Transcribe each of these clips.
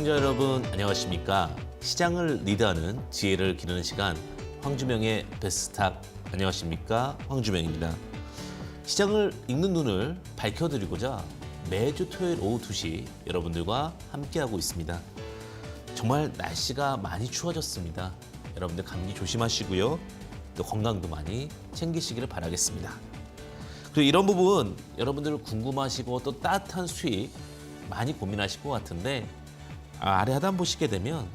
시청자 여러분 안녕하십니까? 시장을 리드하는 지혜를 기르는 시간 황주명의 베스트탁 안녕하십니까? 황주명입니다. 시장을 읽는 눈을 밝혀드리고자 매주 토요일 오후 2시 여러분들과 함께하고 있습니다. 정말 날씨가 많이 추워졌습니다. 여러분들 감기 조심하시고요. 또 건강도 많이 챙기시기를 바라겠습니다. 그리고 이런 부분 여러분들 궁금하시고 또 따뜻한 수익 많이 고민하실 것 같은데 아래 하단 보시게 되면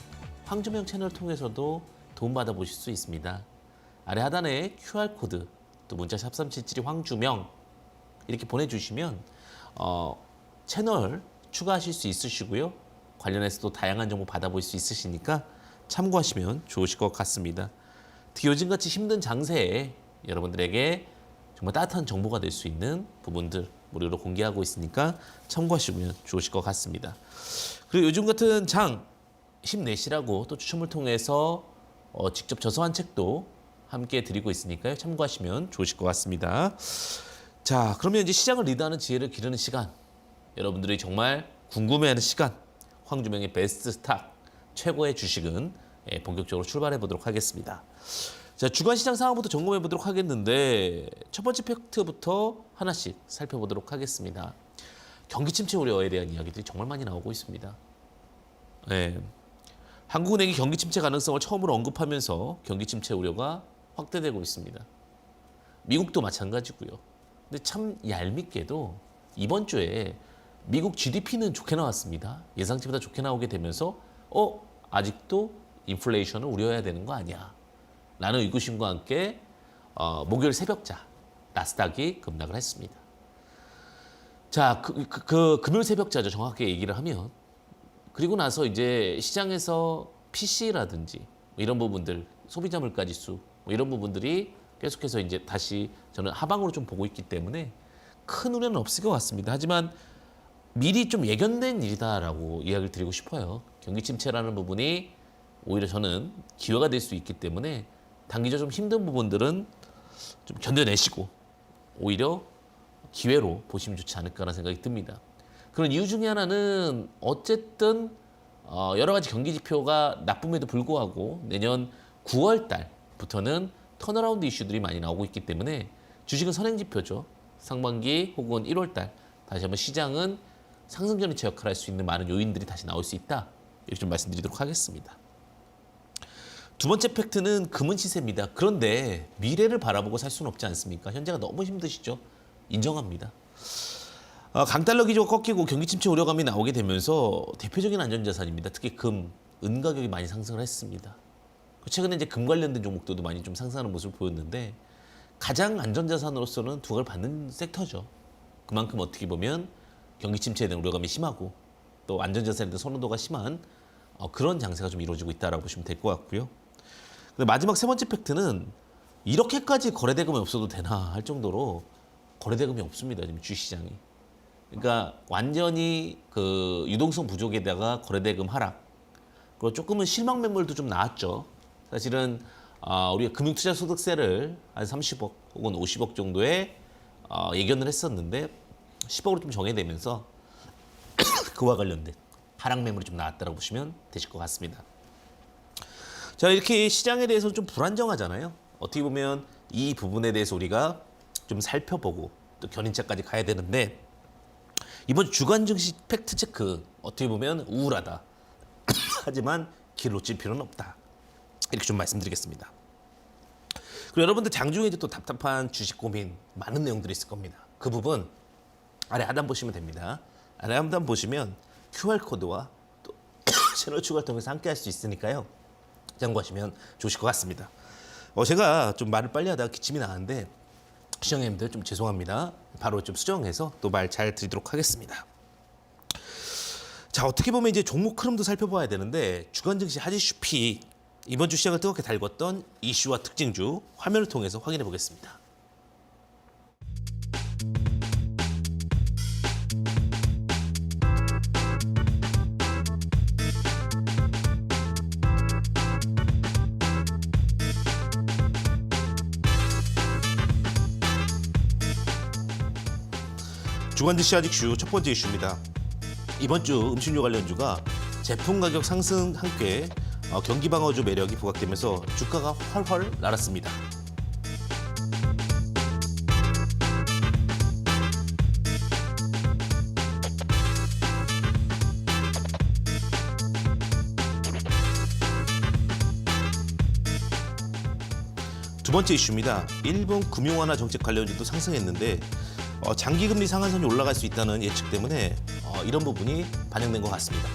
황주명 채널 통해서도 도움받아 보실 수 있습니다. 아래 하단에 QR코드 또 문자 샵 3772 황주명 이렇게 보내주시면 채널 추가하실 수 있으시고요. 관련해서 또 다양한 정보 받아볼 수 있으시니까 참고하시면 좋으실 것 같습니다. 특히 요즘같이 힘든 장세에 여러분들에게 정말 따뜻한 정보가 될 수 있는 부분들 무료로 공개하고 있으니까 참고하시면 좋으실 것 같습니다. 그리고 요즘 같은 장 힘내시라고 또 추첨을 통해서 직접 저서한 책도 함께 드리고 있으니까요. 참고하시면 좋으실 것 같습니다. 자, 그러면 이제 시장을 리드하는 지혜를 기르는 시간, 여러분들이 정말 궁금해하는 시간, 황주명의 베스트 스탁 최고의 주식은 본격적으로 침발해 보도록 하겠습니다. 자, 주간 시장 상황부터 점검해 보도록 하겠는데 첫 번째 팩트부터 하나씩 살펴보도록 하겠습니다. 경기 침체 우려에 대한 이야기들이 정말 많이 나오고 있습니다. 네. 한국은행이 경기 침체 가능성을 처음으로 언급하면서 경기 침체 우려가 확대되고 있습니다. 미국도 마찬가지고요. 근데 참 얄밉게도 이번 주에 미국 GDP는 좋게 나왔습니다. 예상치보다 좋게 나오게 되면서 아직도 인플레이션을 우려해야 되는 거 아니야? 라는 의구심과 함께 목요일 새벽자 나스닥이 급락을 했습니다. 자, 금요일 새벽자죠. 정확하게 얘기를 하면. 그리고 나서 이제 시장에서 PC라든지 이런 부분들, 소비자 물가지수 이런 부분들이 계속해서 이제 다시 저는 하방으로 좀 보고 있기 때문에 큰 우려는 없을 것 같습니다. 하지만 미리 좀 예견된 일이다라고 이야기를 드리고 싶어요. 경기 침체라는 부분이 오히려 저는 기회가 될 수 있기 때문에 단기적으로 좀 힘든 부분들은 좀 견뎌내시고 오히려 기회로 보시면 좋지 않을까라는 생각이 듭니다. 그런 이유 중에 하나는 어쨌든 여러 가지 경기 지표가 나쁨에도 불구하고 내년 9월 달부터는 턴어라운드 이슈들이 많이 나오고 있기 때문에 주식은 선행 지표죠. 상반기 혹은 1월 달 다시 한번 시장은 상승 전이체 역할을 할 수 있는 많은 요인들이 다시 나올 수 있다. 이렇게 좀 말씀드리도록 하겠습니다. 두 번째 팩트는 금은 시세입니다. 그런데 미래를 바라보고 살 수는 없지 않습니까? 현재가 너무 힘드시죠? 인정합니다. 강달러 기조가 꺾이고 경기 침체 우려감이 나오게 되면서 대표적인 안전자산입니다. 특히 금, 은 가격이 많이 상승을 했습니다. 최근에 이제 금 관련된 종목들도 많이 좀 상승하는 모습을 보였는데 가장 안전자산으로서는 두각을 받는 섹터죠. 그만큼 어떻게 보면 경기 침체에 대한 우려감이 심하고 또 안전자산에 대한 선호도가 심한 그런 장세가 좀 이루어지고 있다라고 보시면 될 것 같고요. 근데 마지막 세 번째 팩트는 이렇게까지 거래대금이 없어도 되나 할 정도로 거래대금이 없습니다. 지금 주식시장이. 그러니까 완전히 그 유동성 부족에다가 거래대금 하락. 그리고 조금은 실망 매물도 좀 나왔죠. 사실은 우리가 금융투자소득세를 한 30억 혹은 50억 정도에 예견을 했었는데 10억으로 좀 정해되면서 그와 관련된 하락 매물이 좀 나왔다고 보시면 되실 것 같습니다. 자, 이렇게 시장에 대해서 좀 불안정하잖아요. 어떻게 보면 이 부분에 대해서 우리가 좀 살펴보고 또 견인차까지 가야 되는데 이번 주간 증시 팩트 체크 어떻게 보면 우울하다. 하지만 길 놓칠 필요는 없다. 이렇게 좀 말씀드리겠습니다. 그리고 여러분들 장중에 이제 또 답답한 주식 고민 많은 내용들이 있을 겁니다. 그 부분 아래 하단 보시면 됩니다. 아래 하단 보시면 QR코드와 또 채널 추가를 통해서 함께 할 수 있으니까요. 참고하시면 좋으실 것 같습니다. 제가 좀 말을 빨리 하다가 기침이 나는데 시청자님들 좀 죄송합니다. 바로 좀 수정해서 또 말 잘 드리도록 하겠습니다. 자, 어떻게 보면 이제 종목 흐름도 살펴봐야 되는데 주간 증시 하지슈피 이번 주 시장을 뜨겁게 달궜던 이슈와 특징주 화면을 통해서 확인해 보겠습니다. 주간 증시 하직 슈 첫 번째 이슈입니다. 이번 주 음식료 관련주가 제품 가격 상승 함께 경기 방어주 매력이 부각되면서 주가가 훨훨 날았습니다. 두 번째 이슈입니다. 일본 금융 완화 정책 관련주도 상승했는데 장기금리 상한선이 올라갈 수 있다는 예측 때문에 이런 부분이 반영된 것 같습니다.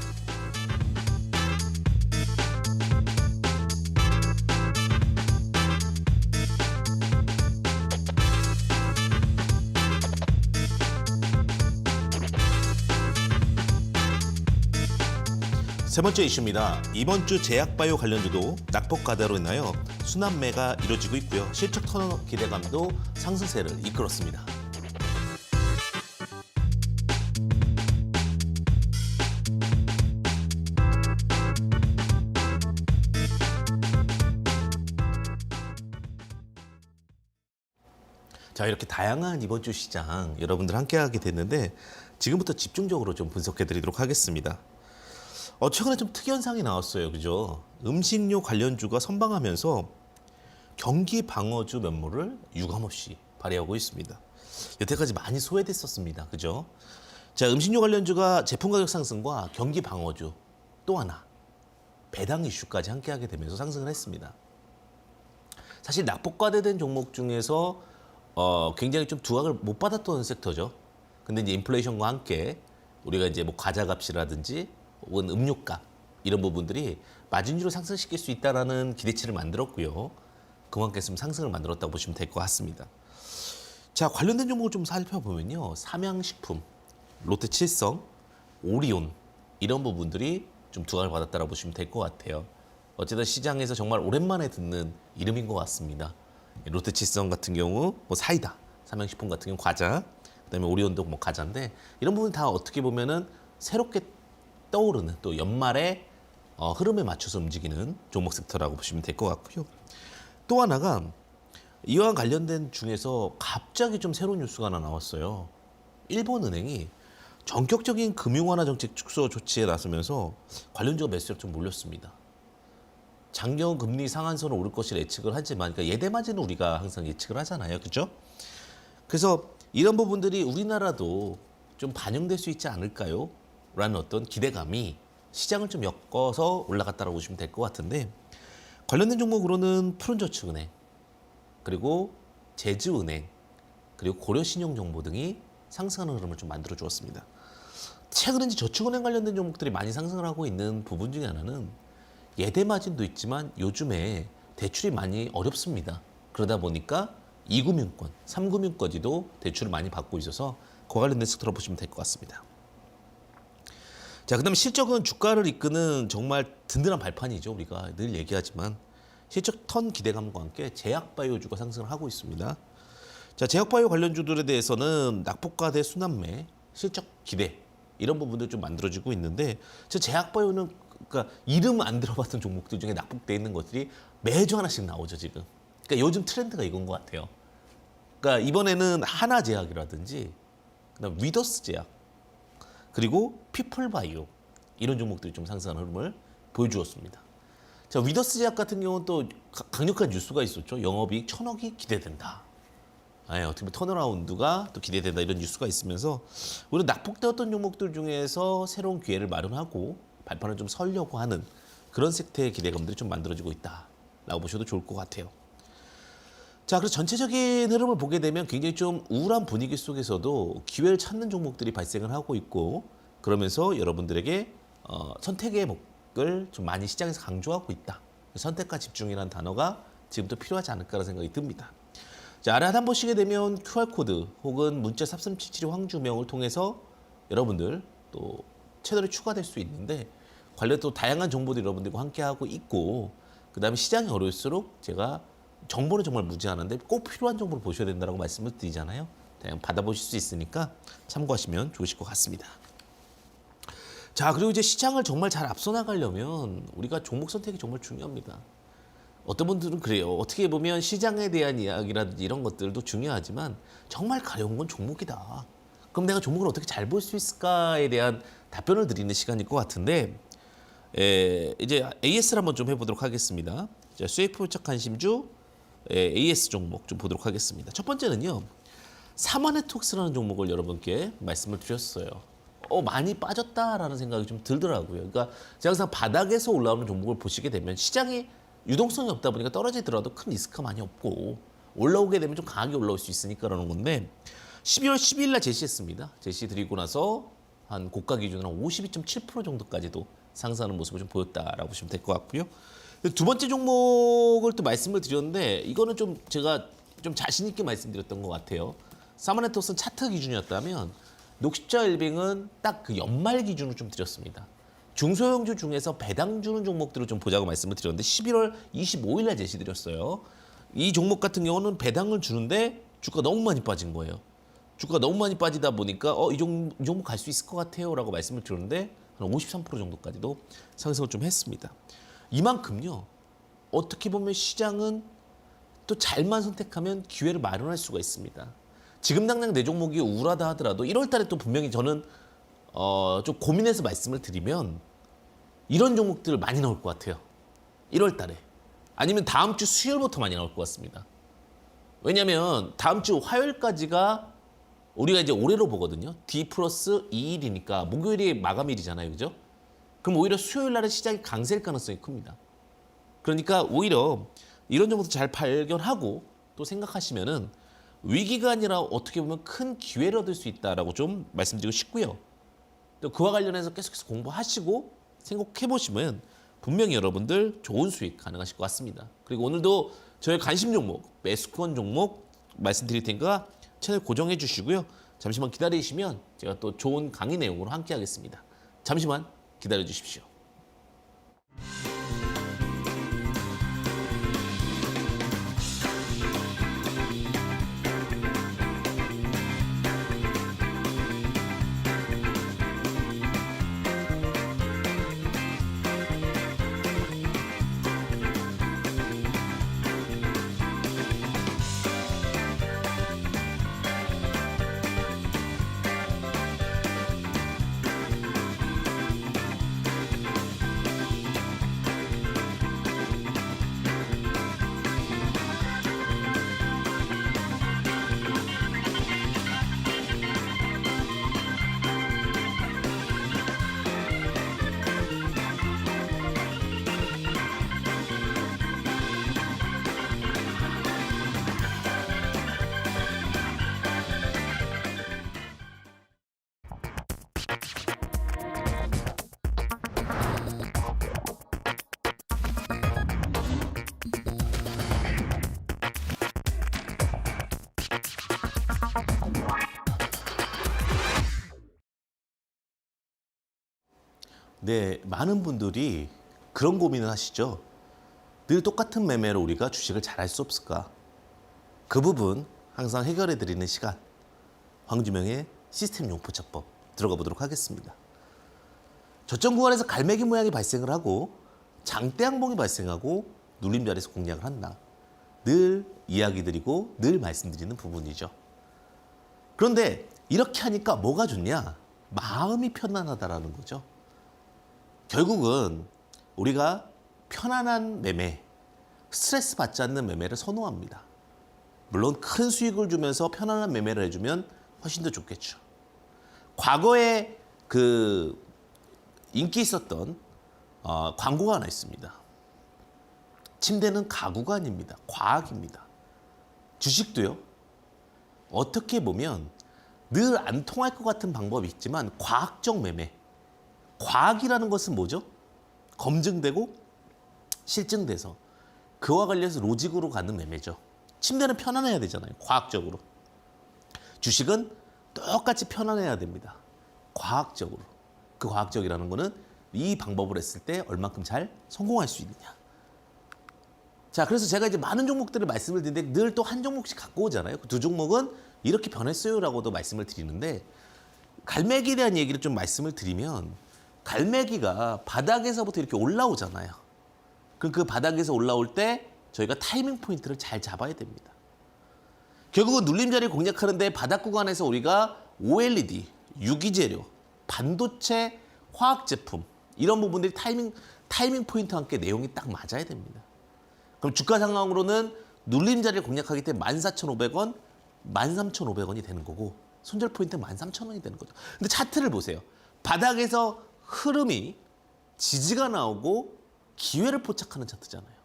세 번째 이슈입니다. 이번 주 제약바이오 관련주도 낙폭 과대로 인하여 순환매가 이루어지고 있고요. 실적 턴업 기대감도 상승세를 이끌었습니다. 자, 이렇게 다양한 이번 주 시장 여러분들 함께하게 됐는데 지금부터 집중적으로 좀 분석해드리도록 하겠습니다. 최근에 좀 특이현상이 나왔어요. 그죠? 음식료 관련주가 선방하면서 경기 방어주 면모를 유감없이 발휘하고 있습니다. 여태까지 많이 소외됐었습니다. 그죠? 자, 음식료 관련주가 제품 가격 상승과 경기 방어주 또 하나 배당 이슈까지 함께하게 되면서 상승을 했습니다. 사실 낙폭과대된 종목 중에서 굉장히 좀 두각을 못 받았던 섹터죠. 근데 이제 인플레이션과 함께 우리가 이제 뭐 과자값이라든지 혹은 음료값 이런 부분들이 마진율을 상승시킬 수 있다라는 기대치를 만들었고요. 그만큼 상승을 만들었다고 보시면 될 것 같습니다. 자, 관련된 종목을 좀 살펴보면요. 삼양식품, 롯데칠성, 오리온 이런 부분들이 좀 두각을 받았다고 보시면 될 것 같아요. 어쨌든 시장에서 정말 오랜만에 듣는 이름인 것 같습니다. 롯데칠성 같은 경우 뭐 사이다, 삼양식품 같은 경우 과자, 그다음에 오리온도 뭐 과자인데 이런 부분 다 어떻게 보면은 새롭게 떠오르는 또 연말에 흐름에 맞춰서 움직이는 종목 섹터라고 보시면 될 것 같고요. 또 하나가 이와 관련된 중에서 갑자기 좀 새로운 뉴스가 하나 나왔어요. 일본은행이 전격적인 금융 완화 정책 축소 조치에 나서면서 관련주가 매수력 좀 몰렸습니다. 장기적 금리 상한선을 오를 것이라 예측을 하지만 그러니까 예대마진은 우리가 항상 예측을 하잖아요. 그렇죠? 그래서 이런 부분들이 우리나라도 좀 반영될 수 있지 않을까요? 라는 어떤 기대감이 시장을 좀 엮어서 올라갔다고 보시면 될 것 같은데 관련된 종목으로는 푸른저축은행 그리고 제주은행 그리고 고려신용정보 등이 상승하는 흐름을 좀 만들어 주었습니다. 최근에 저축은행 관련된 종목들이 많이 상승을 하고 있는 부분 중에 하나는 예대 마진도 있지만 요즘에 대출이 많이 어렵습니다. 그러다 보니까 2금융권, 3금융까지도 대출을 많이 받고 있어서 그 관련된 섹터로 보시면 될 것 같습니다. 자, 그다음에 실적은 주가를 이끄는 정말 든든한 발판이죠. 우리가 늘 얘기하지만 실적 턴 기대감과 함께 제약바이오주가 상승을 하고 있습니다. 자, 제약바이오 관련주들에 대해서는 낙폭과대 순환매, 실적 기대 이런 부분들 좀 만들어지고 있는데 저 제약바이오는 그러니까 이름 안 들어봤던 종목들 중에 낙폭돼 있는 것들이 매주 하나씩 나오죠 지금. 그러니까 요즘 트렌드가 이건 것 같아요. 그러니까 이번에는 하나제약이라든지 그다음 위더스제약 그리고 피플바이오 이런 종목들이 좀 상승하는 흐름을 보여주었습니다. 자, 위더스제약 같은 경우는 또 강력한 뉴스가 있었죠. 영업이익 1,000억이 기대된다. 어떻게 보면 턴어라운드가 또 기대된다 이런 뉴스가 있으면서 우리 낙폭되었던 종목들 중에서 새로운 기회를 마련하고 발판을 좀 설려고 하는 그런 섹터의 기대감들이 좀 만들어지고 있다라고 보셔도 좋을 것 같아요. 자, 그래서 전체적인 흐름을 보게 되면 굉장히 좀 우울한 분위기 속에서도 기회를 찾는 종목들이 발생을 하고 있고 그러면서 여러분들에게 선택의 목을 좀 많이 시장에서 강조하고 있다. 선택과 집중이라는 단어가 지금도 필요하지 않을까라는 생각이 듭니다. 자, 아래 하단 보시게 되면 QR코드 혹은 문자 3377 황주명을 통해서 여러분들 또 채널이 추가될 수 있는데 관련 또 다양한 정보들 여러분들과 함께하고 있고 그다음에 시장이 어려울수록 제가 정보는 정말 무지하는데 꼭 필요한 정보를 보셔야 된다고 말씀을 드리잖아요. 그냥 받아보실 수 있으니까 참고하시면 좋으실 것 같습니다. 자, 그리고 이제 시장을 정말 잘 앞서 나가려면 우리가 종목 선택이 정말 중요합니다. 어떤 분들은 그래요. 어떻게 보면 시장에 대한 이야기라든지 이런 것들도 중요하지만 정말 가려운 건 종목이다. 그럼 내가 종목을 어떻게 잘 볼 수 있을까에 대한 답변을 드리는 시간일 것 같은데 이제 AS를 한번 좀 해보도록 하겠습니다. 자, 수익 포착 관심주 AS 종목 좀 보도록 하겠습니다. 첫 번째는요. 사마네트웍스라는 종목을 여러분께 말씀을 드렸어요. 많이 빠졌다라는 생각이 좀 들더라고요. 그러니까 제가 항상 바닥에서 올라오는 종목을 보시게 되면 시장이 유동성이 없다 보니까 떨어지더라도 큰 리스크가 많이 없고 올라오게 되면 좀 강하게 올라올 수 있으니까 그러는 건데 12월 12일 날 제시했습니다. 제시 드리고 나서 한 고가 기준으로 한 52.7% 정도까지도 상승하는 모습을 좀 보였다라고 보시면 될 것 같고요. 두 번째 종목을 또 말씀을 드렸는데 이거는 좀 제가 좀 자신 있게 말씀드렸던 것 같아요. 사마네트웍스는 차트 기준이었다면 녹십자 웰빙은 딱 그 연말 기준으로 좀 드렸습니다. 중소형주 중에서 배당 주는 종목들을 좀 보자고 말씀을 드렸는데 11월 25일 날 제시드렸어요. 이 종목 같은 경우는 배당을 주는데 주가가 너무 많이 빠진 거예요. 주가가 너무 많이 빠지다 보니까 이 종목 갈 수 있을 것 같아요 라고 말씀을 드렸는데 한 53% 정도까지도 상승을 좀 했습니다. 이만큼요. 어떻게 보면 시장은 또 잘만 선택하면 기회를 마련할 수가 있습니다. 지금 당장 내 종목이 우울하다 하더라도 1월 달에 또 분명히 저는 좀 고민해서 말씀을 드리면 이런 종목들 많이 나올 것 같아요. 1월 달에. 아니면 다음 주 수요일부터 많이 나올 것 같습니다. 왜냐하면 다음 주 화요일까지가 우리가 이제 올해로 보거든요. D 플러스 2일이니까 목요일이 마감일이잖아요. 그죠? 그럼 오히려 수요일 날에 시장이 강세일 가능성이 큽니다. 그러니까 오히려 이런 종목도 잘 발견하고 또 생각하시면은 위기가 아니라 어떻게 보면 큰 기회를 얻을 수 있다라고 좀 말씀드리고 싶고요. 또 그와 관련해서 계속해서 공부하시고 생각해 보시면 분명히 여러분들 좋은 수익 가능하실 것 같습니다. 그리고 오늘도 저의 관심 종목, 매수권 종목 말씀드릴 테니까 채널 고정해 주시고요. 잠시만 기다리시면 제가 또 좋은 강의 내용으로 함께 하겠습니다. 잠시만 기다려 주십시오. 네, 많은 분들이 그런 고민을 하시죠. 늘 똑같은 매매로 우리가 주식을 잘 할 수 없을까? 그 부분 항상 해결해 드리는 시간. 황주명의 시스템 용포차법 들어가 보도록 하겠습니다. 저점 구간에서 갈매기 모양이 발생을 하고 장대 항봉이 발생하고 눌림 자리에서 공략을 한다. 늘 이야기 드리고 늘 말씀드리는 부분이죠. 그런데 이렇게 하니까 뭐가 좋냐? 마음이 편안하다라는 거죠. 결국은 우리가 편안한 매매, 스트레스 받지 않는 매매를 선호합니다. 물론 큰 수익을 주면서 편안한 매매를 해주면 훨씬 더 좋겠죠. 과거에 그 인기 있었던 광고가 하나 있습니다. 침대는 가구가 아닙니다. 과학입니다. 주식도요. 어떻게 보면 늘 안 통할 것 같은 방법이 있지만 과학적 매매. 과학이라는 것은 뭐죠? 검증되고 실증돼서 그와 관련해서 로직으로 가는 매매죠. 침대는 편안해야 되잖아요. 과학적으로. 주식은 똑같이 편안해야 됩니다. 과학적으로. 그 과학적이라는 거는 이 방법을 했을 때 얼만큼 잘 성공할 수 있느냐. 자, 그래서 제가 이제 많은 종목들을 말씀을 드리는데 늘 또 한 종목씩 갖고 오잖아요. 그 두 종목은 이렇게 변했어요라고도 말씀을 드리는데 갈매기에 대한 얘기를 좀 말씀을 드리면 갈매기가 바닥에서부터 이렇게 올라오잖아요. 그럼 그 바닥에서 올라올 때 저희가 타이밍 포인트를 잘 잡아야 됩니다. 결국은 눌림자리를 공략하는데 바닥 구간에서 우리가 OLED, 유기재료, 반도체, 화학제품 이런 부분들이 타이밍 포인트와 함께 내용이 딱 맞아야 됩니다. 그럼 주가 상황으로는 눌림 자리를 공략하기 때문에 14,500원, 13,500원이 되는 거고 손절 포인트는 13,000원이 되는 거죠. 근데 차트를 보세요. 바닥에서 흐름이 지지가 나오고 기회를 포착하는 차트잖아요.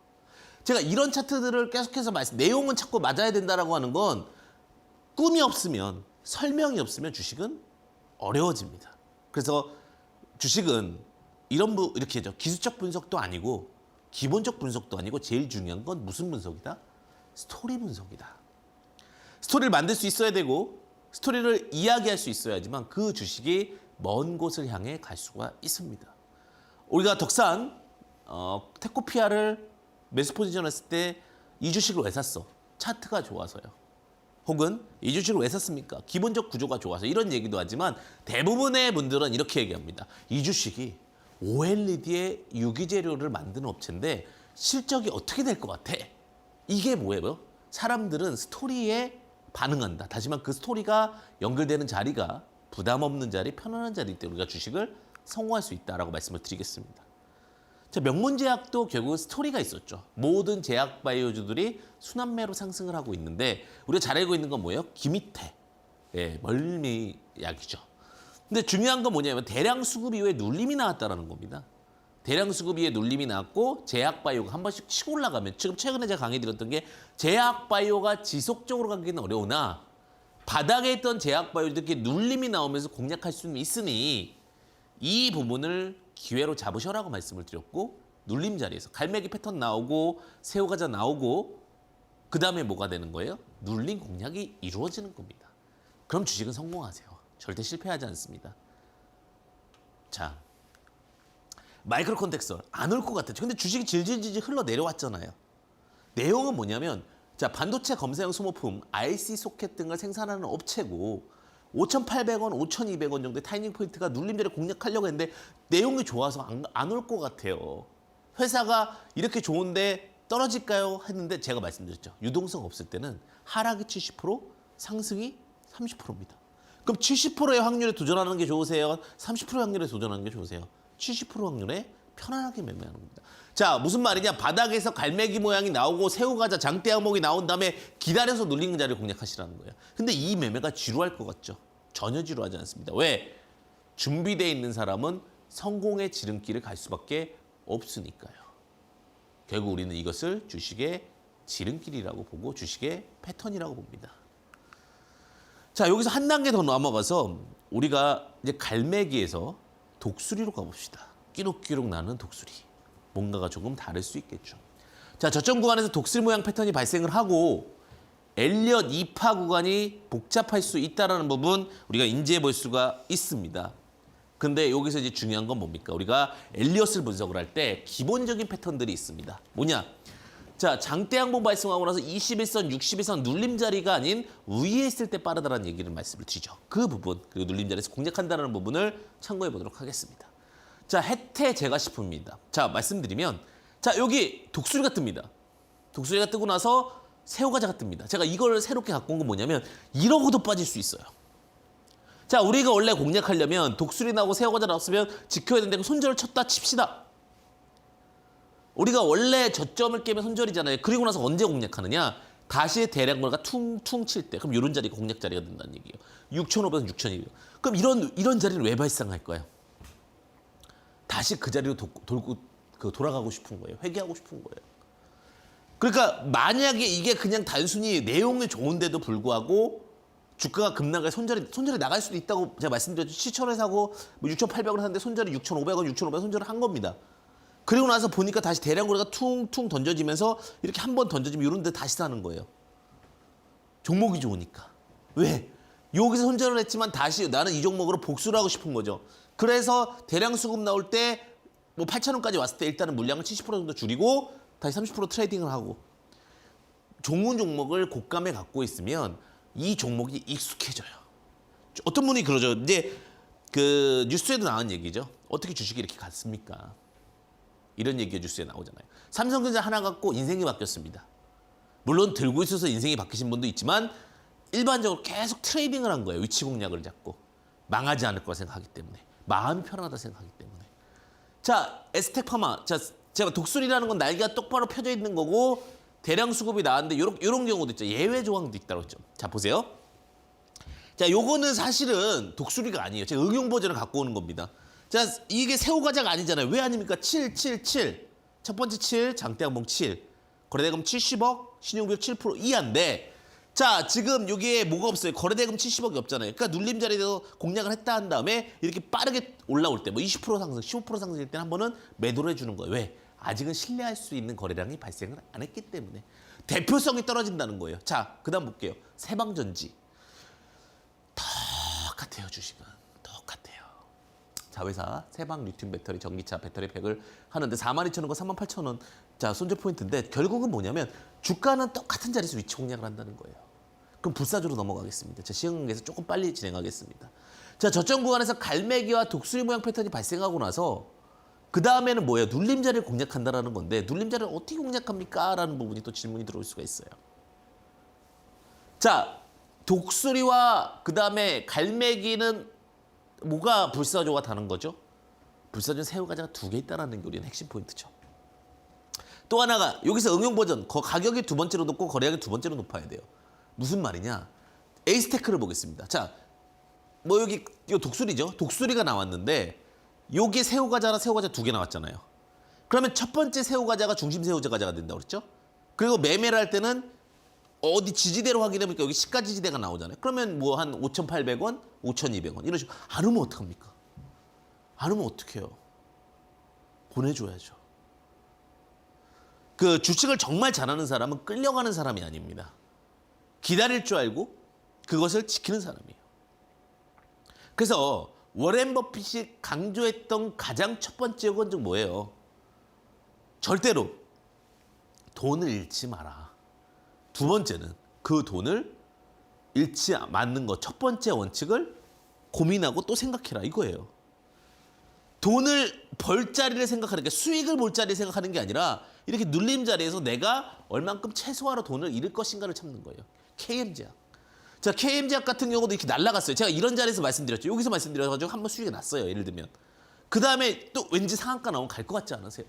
제가 이런 차트들을 계속해서 내용은 자꾸 맞아야 된다라고 하는 건 꿈이 없으면 설명이 없으면 주식은 어려워집니다. 그래서 주식은 이렇게죠. 기술적 분석도 아니고 기본적 분석도 아니고 제일 중요한 건 무슨 분석이다? 스토리 분석이다. 스토리를 만들 수 있어야 되고 스토리를 이야기할 수 있어야지만 그 주식이 먼 곳을 향해 갈 수가 있습니다. 우리가 덕산 테코피아를 매수 포지션 했을 때 이 주식을 왜 샀어? 차트가 좋아서요. 혹은 이 주식을 왜 샀습니까? 기본적 구조가 좋아서 이런 얘기도 하지만 대부분의 분들은 이렇게 얘기합니다. 이 주식이 OLED의 유기재료를 만드는 업체인데 실적이 어떻게 될 것 같아? 이게 뭐예요? 사람들은 스토리에 반응한다. 다시 말해 그 스토리가 연결되는 자리가 부담 없는 자리, 편안한 자리일 때 우리가 주식을 성공할 수 있다라고 말씀을 드리겠습니다. 자, 명문제약도 결국 스토리가 있었죠. 모든 제약 바이오주들이 순환매로 상승을 하고 있는데 우리가 잘 알고 있는 건 뭐예요? 기미태, 멀미약이죠. 근데 중요한 건 뭐냐면 대량 수급 이후에 눌림이 나왔다는 겁니다. 대량 수급 이후에 눌림이 나왔고 제약 바이오가 한 번씩 치고 올라가면 지금 최근에 제가 강의 드렸던 게 제약 바이오가 지속적으로 가기는 어려우나 바닥에 있던 제약 바이오들이 눌림이 나오면서 공략할 수는 있으니 이 부분을 기회로 잡으셔라고 말씀을 드렸고 눌림 자리에서 갈매기 패턴 나오고 새우과자 나오고 그 다음에 뭐가 되는 거예요? 눌림 공략이 이루어지는 겁니다. 그럼 주식은 성공하세요. 절대 실패하지 않습니다. 자, 마이크로 컨텍스트 안 올 것 같았죠. 근데 주식이 질질질질 흘러 내려왔잖아요. 내용은 뭐냐면 자, 반도체 검사용 소모품, IC 소켓 등을 생산하는 업체고 5,800원, 5,200원 정도의 타이밍 포인트가 눌림자를 공략하려고 했는데 내용이 좋아서 안 올 것 같아요. 회사가 이렇게 좋은데 떨어질까요? 했는데 제가 말씀드렸죠. 유동성 없을 때는 하락이 70%, 상승이 30%입니다. 그럼 70%의 확률에 도전하는 게 좋으세요? 30%의 확률에 도전하는 게 좋으세요? 70% 확률에 편안하게 매매하는 겁니다. 자, 무슨 말이냐? 바닥에서 갈매기 모양이 나오고 새우과자 장대 항목이 나온 다음에 기다려서 눌리는 자리를 공략하시라는 거예요. 근데 이 매매가 지루할 것 같죠? 전혀 지루하지 않습니다. 왜? 준비되어 있는 사람은 성공의 지름길을 갈 수밖에 없으니까요. 결국 우리는 이것을 주식의 지름길이라고 보고 주식의 패턴이라고 봅니다. 자, 여기서 한 단계 더 넘어가서 우리가 이제 갈매기에서 독수리로 가봅시다. 끼룩끼룩 나는 독수리. 뭔가가 조금 다를 수 있겠죠. 자, 저점 구간에서 독수리 모양 패턴이 발생을 하고 엘리엇 2파 구간이 복잡할 수 있다는 부분 우리가 인지해 볼 수가 있습니다. 근데 여기서 이제 중요한 건 뭡니까? 우리가 엘리엇을 분석을 할 때 기본적인 패턴들이 있습니다. 뭐냐? 자, 장대 항목 발생하고 나서 21선, 61선 눌림 자리가 아닌 위에 있을 때 빠르다는 얘기를 말씀을 드리죠. 그 부분, 그리고 눌림 자리에서 공략한다는 부분을 참고해 보도록 하겠습니다. 자, 혜태 제과식품입니다. 자, 말씀드리면 자, 여기 독수리가 뜹니다. 독수리가 뜨고 나서 새우과자가 뜹니다. 제가 이걸 새롭게 갖고 온 건 뭐냐면 이러고도 빠질 수 있어요. 자, 우리가 원래 공략하려면 독수리 나오고 새우과자 나왔으면 지켜야 되는데 손절을 쳤다 칩시다. 우리가 원래 저점을 깨면 손절이잖아요. 그리고 나서 언제 공략하느냐? 다시 대량거래가 퉁퉁 칠 때. 그럼 이런 자리가 공략 자리가 된다는 얘기예요. 6,500원, 6,200원. 그럼 이런 자리를 왜 발생할까요? 다시 그 자리로 돌아가고 싶은 거예요. 회귀하고 싶은 거예요. 그러니까 만약에 이게 그냥 단순히 내용이 좋은데도 불구하고 주가가 급락해 손절이 나갈 수도 있다고 제가 말씀드렸죠. 7,000원에 사고 6,800원 샀는데 손절이 6,500원, 6,500원 손절을 한 겁니다. 그리고 나서 보니까 다시 대량 거래가 퉁퉁 던져지면서 이렇게 한 번 던져지면 이런 데 다시 사는 거예요. 종목이 좋으니까. 왜? 여기서 손절을 했지만 다시 나는 이 종목으로 복수를 하고 싶은 거죠. 그래서 대량 수급 나올 때 뭐 8,000원까지 왔을 때 일단은 물량을 70% 정도 줄이고 다시 30% 트레이딩을 하고 좋은 종목을 곶감에 갖고 있으면 이 종목이 익숙해져요. 어떤 분이 그러죠. 이제 그 뉴스에도 나온 얘기죠. 어떻게 주식이 이렇게 갔습니까? 이런 얘기가 뉴스에 나오잖아요. 삼성전자 하나 갖고 인생이 바뀌었습니다. 물론 들고 있어서 인생이 바뀌신 분도 있지만 일반적으로 계속 트레이딩을 한 거예요. 위치 공략을 잡고 망하지 않을 거라 생각하기 때문에 마음이 편하다 생각하기 때문에. 자, 에스텍 파마. 자, 제가 독수리라는 건 날개가 똑바로 펴져 있는 거고 대량 수급이 나왔는데 요런 경우도 있죠. 예외 조항도 있다고 했죠. 자, 보세요. 자, 요거는 사실은 독수리가 아니에요. 제가 응용 버전을 갖고 오는 겁니다. 자, 이게 새우과자가 아니잖아요. 왜 아닙니까? 7. 첫 번째 7, 장대항봉 7. 거래대금 70억, 신용비율 7% 이하인데 자, 지금 여기에 뭐가 없어요. 거래대금 70억이 없잖아요. 그러니까 눌림 자리에서 공략을 했다 한 다음에 이렇게 빠르게 올라올 때 뭐 20% 상승, 15% 상승일 때 한 번은 매도를 해주는 거예요. 왜? 아직은 신뢰할 수 있는 거래량이 발생을 안 했기 때문에. 대표성이 떨어진다는 거예요. 자, 그 다음 볼게요. 세방전지. 똑같아요, 주식은. 똑같아요. 자회사 세방 리튬 배터리 전기차 배터리 팩을 하는데 42,000원과 38,000원. 자, 손절 포인트인데 결국은 뭐냐면 주가는 똑같은 자리에서 위치 공략을 한다는 거예요. 그럼 불사조로 넘어가겠습니다. 자, 시황에서 조금 빨리 진행하겠습니다. 자, 저점 구간에서 갈매기와 독수리 모양 패턴이 발생하고 나서 그 다음에는 뭐예요? 눌림자리를 공략한다라는 건데 눌림자리를 어떻게 공략합니까? 라는 부분이 또 질문이 들어올 수가 있어요. 자, 독수리와 그 다음에 갈매기는 뭐가 불사조가 다른 거죠? 불사조는 새우과자가 2개 있다는 게 우리는 핵심 포인트죠. 또 하나가 여기서 응용 버전 가격이 2번째로 높고 거래량이 2번째로 높아야 돼요. 무슨 말이냐? 에이스테크를 보겠습니다. 자, 뭐 여기 이거 독수리죠? 독수리가 나왔는데 요게 새우과자랑 새우과자 2개 나왔잖아요. 그러면 첫 번째 새우과자가 중심 새우과자가 된다고 그랬죠? 그리고 매매를 할 때는 어디 지지대로 확인해보니까 여기 시가 지지대가 나오잖아요. 그러면 뭐 한 5,800원, 5,200원 이런 식으로 안 오면 어떡합니까? 안 오면 어떡해요? 보내줘야죠. 그 주식을 정말 잘하는 사람은 끌려가는 사람이 아닙니다. 기다릴 줄 알고 그것을 지키는 사람이에요. 그래서 워렌 버핏이 강조했던 가장 첫 번째 건 뭐예요? 절대로 돈을 잃지 마라. 두 번째는 그 돈을 잃지 않는 것. 첫 번째 원칙을 고민하고 또 생각해라 이거예요. 돈을 벌 자리를 생각하는 게 수익을 볼 자리를 생각하는 게 아니라 이렇게 눌림 자리에서 내가 얼만큼 최소화로 돈을 잃을 것인가를 찾는 거예요. KM제약. 자, KM제약 같은 경우도 이렇게 날라갔어요. 제가 이런 자리에서 말씀드렸죠. 여기서 말씀드려가지고 한번 수익이 났어요. 예를 들면. 그 다음에 또 왠지 상한가 나오면 갈 것 같지 않으세요?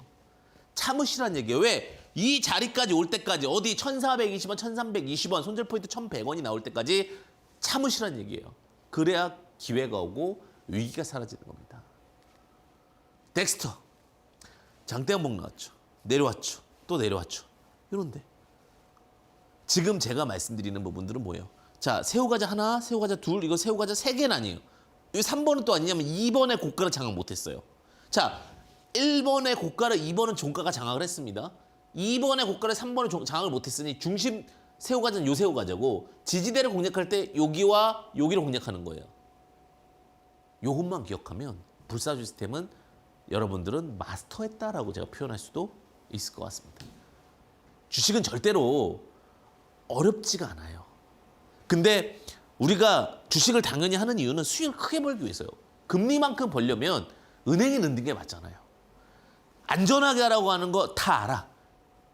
참으시란 얘기예요. 왜? 이 자리까지 올 때까지 어디 1,420원, 1,320원, 손절 포인트 1,100원이 나올 때까지 참으시란 얘기예요. 그래야 기회가 오고 위기가 사라지는 겁니다. 덱스터. 장대항봉 나왔죠. 내려왔죠. 또 내려왔죠. 이런데 지금 제가 말씀드리는 부분들은 뭐예요? 자, 새우과자 하나, 새우과자 둘, 이거 새우과자 3개는 아니에요. 이 3번은 또 아니냐면 2번의 고가를 장악 못했어요. 자, 1번의 고가를 2번은 종가가 장악을 했습니다. 2번의 고가를 3번은 장악을 못했으니 중심 새우과자는 요 새우과자고 지지대를 공략할 때 여기와 여기를 공략하는 거예요. 요것만 기억하면 불사조 시스템은 여러분들은 마스터했다라고 제가 표현할 수도 있을 것 같습니다. 주식은 절대로 어렵지가 않아요. 근데 우리가 주식을 당연히 하는 이유는 수익을 크게 벌기 위해서요. 금리만큼 벌려면 은행에 넣는 게 맞잖아요. 안전하게 하라고 하는 거 다 알아.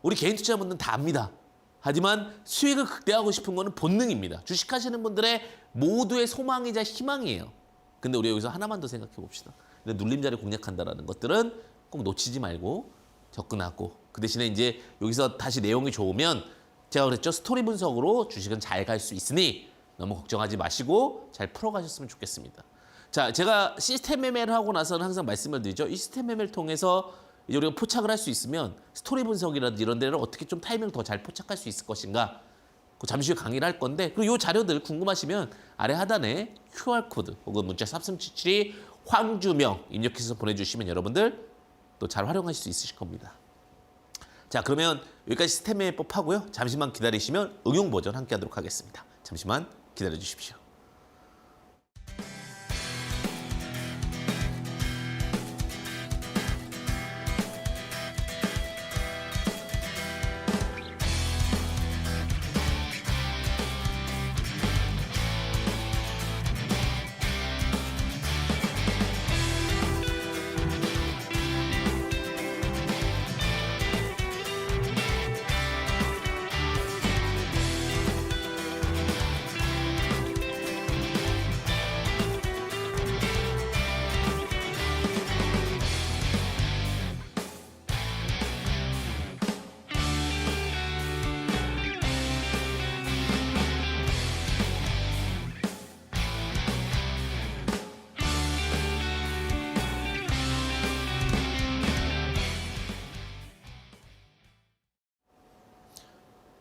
우리 개인 투자자분들은 다 압니다. 하지만 수익을 극대화하고 싶은 거는 본능입니다. 주식하시는 분들의 모두의 소망이자 희망이에요. 근데 우리 여기서 하나만 더 생각해 봅시다. 눌림자리 공략한다라는 것들은 꼭 놓치지 말고 접근하고 그 대신에 이제 여기서 다시 내용이 좋으면 제가 그랬죠. 스토리 분석으로 주식은 잘 갈 수 있으니 너무 걱정하지 마시고 잘 풀어가셨으면 좋겠습니다. 자, 제가 시스템 매매를 하고 나서는 항상 말씀을 드리죠. 이 시스템 매매를 통해서 이제 우리가 포착을 할 수 있으면 스토리 분석이라든지 이런 데를 어떻게 좀 타이밍을 더 잘 포착할 수 있을 것인가 그 잠시 후에 강의를 할 건데 그리고 이 자료들 궁금하시면 아래 하단에 QR코드 혹은 문자 샵3772 황주명 입력해서 보내주시면 여러분들 또 잘 활용하실 수 있으실 겁니다. 자, 그러면 여기까지 시스템 매매법 하고요. 잠시만 기다리시면 응용 버전 함께 하도록 하겠습니다. 잠시만 기다려 주십시오.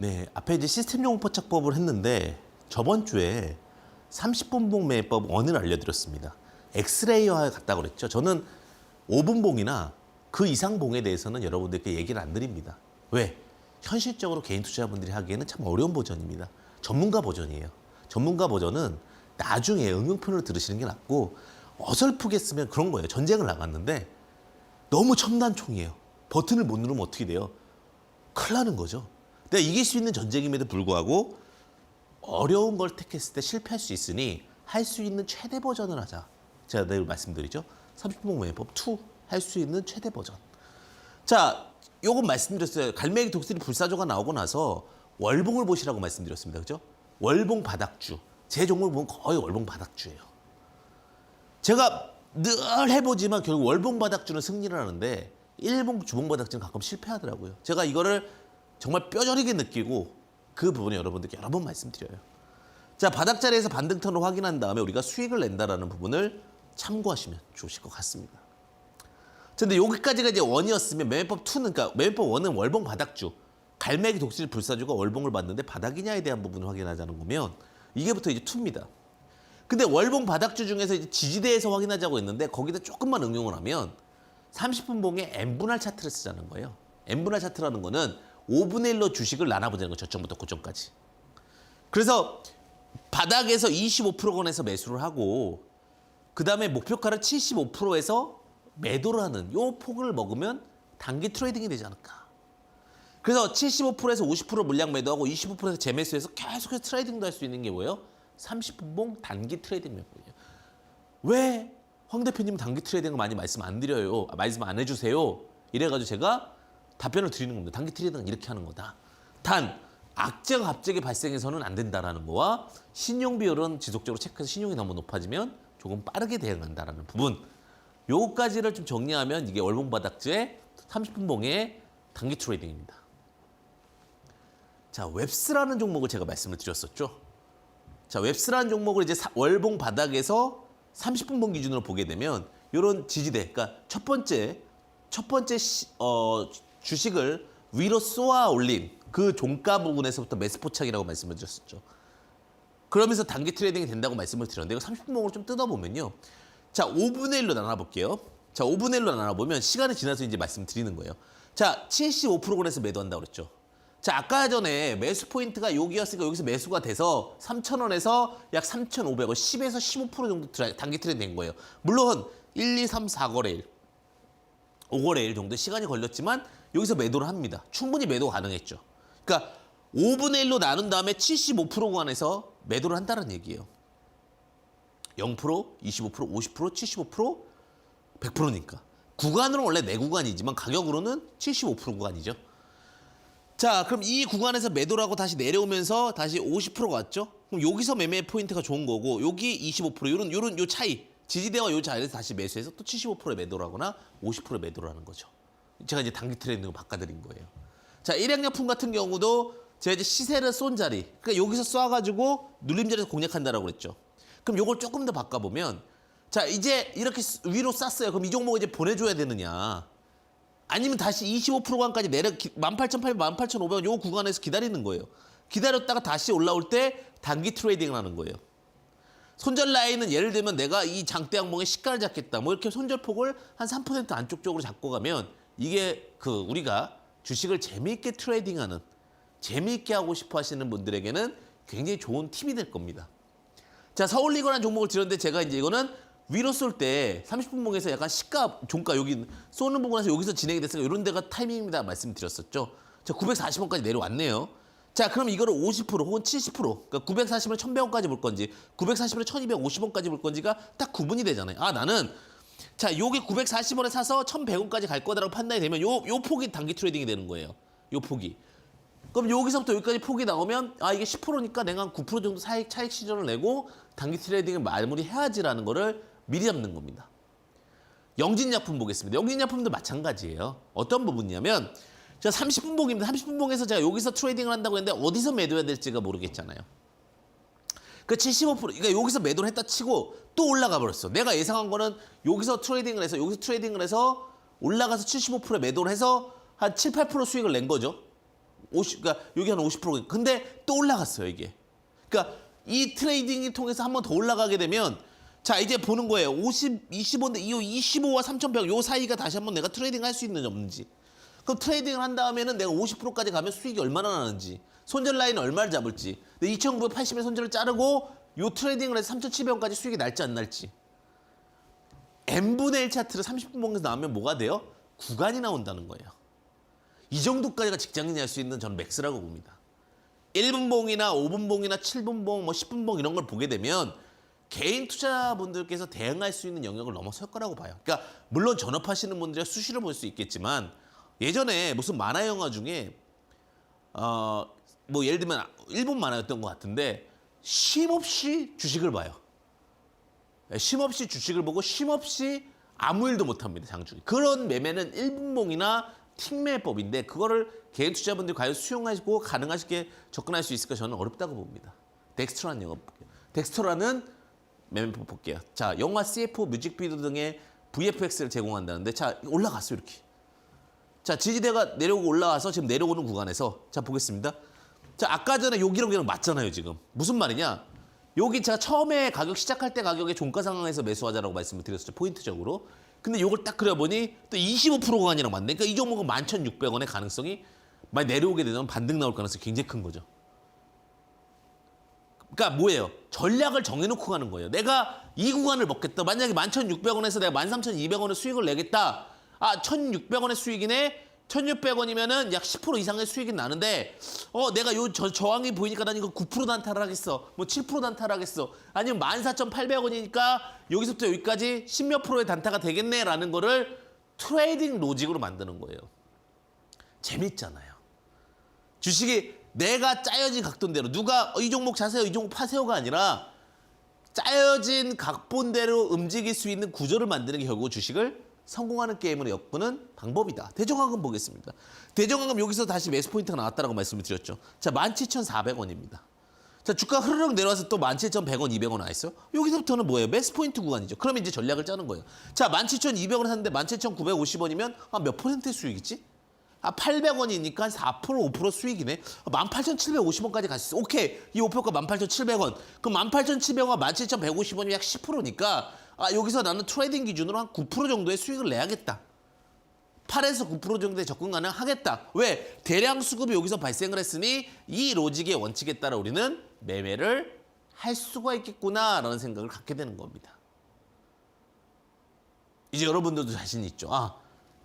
네, 앞에 이제 시스템 용어 포착법을 했는데 저번 주에 30분봉 매매법 원을 알려드렸습니다. 엑스레이와 같다고 그랬죠. 저는 5분봉이나 그 이상 봉에 대해서는 여러분들께 얘기를 안 드립니다. 왜? 현실적으로 개인 투자자분들이 하기에는 참 어려운 버전입니다. 전문가 버전이에요. 전문가 버전은 나중에 응용편으로 들으시는 게 낫고 어설프게 쓰면 그런 거예요. 전쟁을 나갔는데 너무 첨단 총이에요. 버튼을 못 누르면 어떻게 돼요? 큰일 나는 거죠. 내가 이길 수 있는 전쟁임에도 불구하고 어려운 걸 택했을 때 실패할 수 있으니 할 수 있는 최대 버전을 하자. 제가 내일 말씀드리죠. 30분봉 매매법 2 할 수 있는 최대 버전. 자, 요건 말씀드렸어요. 갈매기 독수리 불사조가 나오고 나서 월봉을 보시라고 말씀드렸습니다. 그죠? 월봉 바닥주. 제 종목을 보면 거의 월봉 바닥주예요. 제가 늘 해보지만 결국 월봉 바닥주는 승리를 하는데 일봉 주봉 바닥주는 가끔 실패하더라고요. 제가 이거를 정말 뼈저리게 느끼고 그 부분에 여러분들께 여러 번 말씀드려요. 자, 바닥 자리에서 반등턴을 확인한 다음에 우리가 수익을 낸다라는 부분을 참고하시면 좋으실 것 같습니다. 근데 여기까지가 이제 원이었으면 매매법 2는, 그러니까 매매법 1은 월봉 바닥주, 갈매기 독수리 불사조가 월봉을 봤는데 바닥이냐에 대한 부분을 확인하자는 거면 이게부터 이제 2입니다. 근데 월봉 바닥주 중에서 이제 지지대에서 확인하자고 했는데 거기다 조금만 응용을 하면 30분봉에 n분할 차트를 쓰자는 거예요. n분할 차트라는 거는 5분의 1로 주식을 나눠보자는 거예요. 저점부터 고점까지. 그래서 바닥에서 25%권에서 매수를 하고 그 다음에 목표가를 75%에서 매도를 하는 요 폭을 먹으면 단기 트레이딩이 되지 않을까. 그래서 75%에서 50% 물량 매도하고 25%에서 재매수해서 계속해서 트레이딩도 할 수 있는 게 뭐예요? 30분봉 단기 트레이딩 매매법이에요. 왜 황 대표님은 단기 트레이딩을 많이 말씀 안 드려요? 말씀 안 해주세요? 이래가지고 제가 답변을 드리는 겁니다. 단기 트레이딩은 이렇게 하는 거다. 단 악재가 갑자기 발생해서는 안 된다라는 거와 신용 비율은 지속적으로 체크해서 신용이 너무 높아지면 조금 빠르게 대응한다라는 부분. 요거까지를 좀 정리하면 이게 월봉 바닥주의 30분봉의 단기 트레이딩입니다. 자, 웹스라는 종목을 제가 말씀을 드렸었죠. 자, 웹스라는 종목을 이제 월봉 바닥에서 30분봉 기준으로 보게 되면 이런 지지대, 그러니까 첫 번째 주식을 위로 쏘아 올린 그 종가 부분에서부터 매수 포착이라고 말씀을 드렸었죠. 그러면서 단기 트레이딩이 된다고 말씀을 드렸는데 이거 30분봉을 좀 뜯어보면요. 자, 5분의 1로 나눠볼게요. 자, 5분의 1로 나눠보면 시간이 지나서 이제 말씀드리는 거예요. 자, 75%권에서 매도한다고 그랬죠. 자, 아까 전에 매수 포인트가 여기였으니까 여기서 매수가 돼서 3,000원에서 약 3,500원, 10에서 15% 정도 단기 트레이딩 된 거예요. 물론 1, 2, 3, 4거래일, 5거래일 정도 시간이 걸렸지만 여기서 매도를 합니다. 충분히 매도가 가능했죠. 그러니까 5분의 1로 나눈 다음에 75%권에서 매도를 한다는 얘기예요. 0%, 25%, 50%, 75%, 100%니까. 구간으로는 원래 네 구간이지만 가격으로는 75% 구간이죠. 자, 그럼 이 구간에서 매도를 하고 다시 내려오면서 다시 50%가 왔죠? 그럼 여기서 매매 포인트가 좋은 거고 여기 25% 요런 요 차이, 지지대와 요 자리에서 다시 매수해서 또 75%에 매도를 하거나 50%에 매도를 하는 거죠. 제가 이제 단기 트렌드로 바꿔드린 거예요. 자, 일양약품 같은 경우도 제가 이제 시세를 쏜 자리, 그러니까 여기서 쏴가지고 눌림자리에서 공략한다라고 그랬죠. 그럼 요걸 조금 더 바꿔보면, 자, 이제 이렇게 위로 쐈어요. 그럼 이 종목 이제 보내줘야 되느냐? 아니면 다시 25%간까지 내려 18,800, 18,500원 요 구간에서 기다리는 거예요. 기다렸다가 다시 올라올 때 단기 트레이딩을 하는 거예요. 손절 라인은 예를 들면 내가 이 장대 항목의 시가를 잡겠다. 뭐 이렇게 손절폭을 한 3% 안쪽 쪽으로 잡고 가면 이게 그 우리가 주식을 재미있게 트레이딩하는, 재미있게 하고 싶어 하시는 분들에게는 굉장히 좋은 팁이 될 겁니다. 자, 서울리거라는 종목을 들었는데 제가 이제 이거는 위로 쏠 때 30분봉에서 약간 시가, 종가 여기 쏘는 부분에서 여기서 진행이 됐으니까 이런 데가 타이밍입니다 말씀드렸었죠. 자, 940원까지 내려왔네요. 자, 그럼 이거를 50% 혹은 70%, 그러니까 940원에 1,100원까지 볼 건지 940원에 1,250원까지 볼 건지가 딱 구분이 되잖아요. 아, 나는 자, 요게 940원에 사서 1,100원까지 갈 거다라고 판단이 되면 요 폭이 단기 트레이딩이 되는 거예요. 요 폭이. 그럼 여기서부터 여기까지 폭이 나오면 아, 이게 10%니까 내가 한 9% 정도 차익 시전을 내고 단기 트레이딩을 마무리해야지라는 거를 미리 잡는 겁니다. 영진약품 보겠습니다. 영진약품도 마찬가지예요. 어떤 부분이냐면 제가 30분봉입니다. 30분봉에서 제가 여기서 트레이딩을 한다고 했는데 어디서 매도해야 될지가 모르겠잖아요. 그 75%, 그러니까 여기서 매도를 했다 치고 또 올라가 버렸어. 내가 예상한 거는 여기서 트레이딩을 해서 올라가서 75%에 매도를 해서 한 7, 8% 수익을 낸 거죠. 그러니까 여기 한 50%. 근데 또 올라갔어요, 이게. 그러니까 이 트레이딩을 통해서 한 번 더 올라가게 되면 자, 이제 보는 거예요. 25인데 이 25와 3,100 요 사이가 다시 한번 내가 트레이딩 할 수 있는지 없는지. 그럼 트레이딩을 한 다음에는 내가 50%까지 가면 수익이 얼마나 나는지, 손절 라인은 얼마를 잡을지, 2,980의 손절을 자르고 요 트레이딩을 해서 3,700원까지 수익이 날지 안 날지. n분의 1 차트를 30분 봉에서 나오면 뭐가 돼요? 구간이 나온다는 거예요. 이 정도까지가 직장인이 할 수 있는 저는 맥스라고 봅니다. 1분 봉이나 5분 봉이나 7분 봉, 뭐 10분 봉 이런 걸 보게 되면 개인 투자분들께서 대응할 수 있는 영역을 넘어설 거라고 봐요. 그러니까 물론 전업하시는 분들이 수시로 볼 수 있겠지만 예전에 무슨 만화 영화 중에 뭐 예를 들면 일본 만화였던 것 같은데 쉼없이 주식을 봐요. 쉼없이 주식을 보고 쉼없이 아무 일도 못합니다. 장중에. 그런 매매는 1분봉이나 틱매법인데 그거를 개인 투자분들이 과연 수용하시고 가능하시게 접근할 수 있을까 저는 어렵다고 봅니다. 덱스터라는 영화 볼게요. 덱스터라는 매매법 볼게요. 자, 영화 CF 뮤직비디오 등의 VFX를 제공한다는데 자, 올라갔어요 이렇게. 자, 지지대가 내려오고 올라와서 지금 내려오는 구간에서 자, 보겠습니다. 자, 아까 전에 여기랑 맞잖아요, 지금. 무슨 말이냐? 여기 제가 처음에 가격 시작할 때 가격에 종가 상황에서 매수하자라고 말씀을 드렸었죠, 포인트적으로. 근데 요걸 딱 그려보니 또 25% 구간이랑 맞네. 그러니까 이 종목은 11,600원의 가능성이 만약 내려오게 되면 반등 나올 가능성이 굉장히 큰 거죠. 그러니까 뭐예요? 전략을 정해놓고 가는 거예요. 내가 이 구간을 먹겠다. 만약에 11,600원에서 내가 13,200원의 수익을 내겠다. 아, 1,600원의 수익이네. 1,600원이면은 약 10% 이상의 수익이 나는데, 내가 요 저항이 보이니까 난 이거 9% 단타를 하겠어. 뭐 7% 단타를 하겠어. 아니면 14,800원이니까 여기서부터 여기까지 10몇 프로의 단타가 되겠네라는 거를 트레이딩 로직으로 만드는 거예요. 재밌잖아요. 주식이 내가 짜여진 각본대로 누가 이 종목 사세요, 이 종목 파세요가 아니라 짜여진 각본대로 움직일 수 있는 구조를 만드는 게 결국 주식을 성공하는 게임으로 엮는 방법이다. 대정황금 보겠습니다. 대정황금 여기서 다시 매수 포인트가 나왔다고 말씀을 드렸죠. 자, 17,400원입니다. 자, 주가 흐르륵 내려와서 또 17,100원, 200원 와 있어요. 여기서부터는 뭐예요? 매수 포인트 구간이죠. 그러면 이제 전략을 짜는 거예요. 자, 17,200원 샀는데 17,950원이면 몇 퍼센트의 수익이지? 800원이니까 4%, 5% 수익이네. 18,750원까지 갈 수 있어. 오케이. 이 목표가 18,700원. 그럼 18,700원과 17,150원이 약 10%니까 여기서 나는 트레이딩 기준으로 한 9% 정도의 수익을 내야겠다. 8에서 9% 정도의 접근 가능하겠다. 왜? 대량 수급이 여기서 발생을 했으니 이 로직의 원칙에 따라 우리는 매매를 할 수가 있겠구나라는 생각을 갖게 되는 겁니다. 이제 여러분들도 자신 있죠.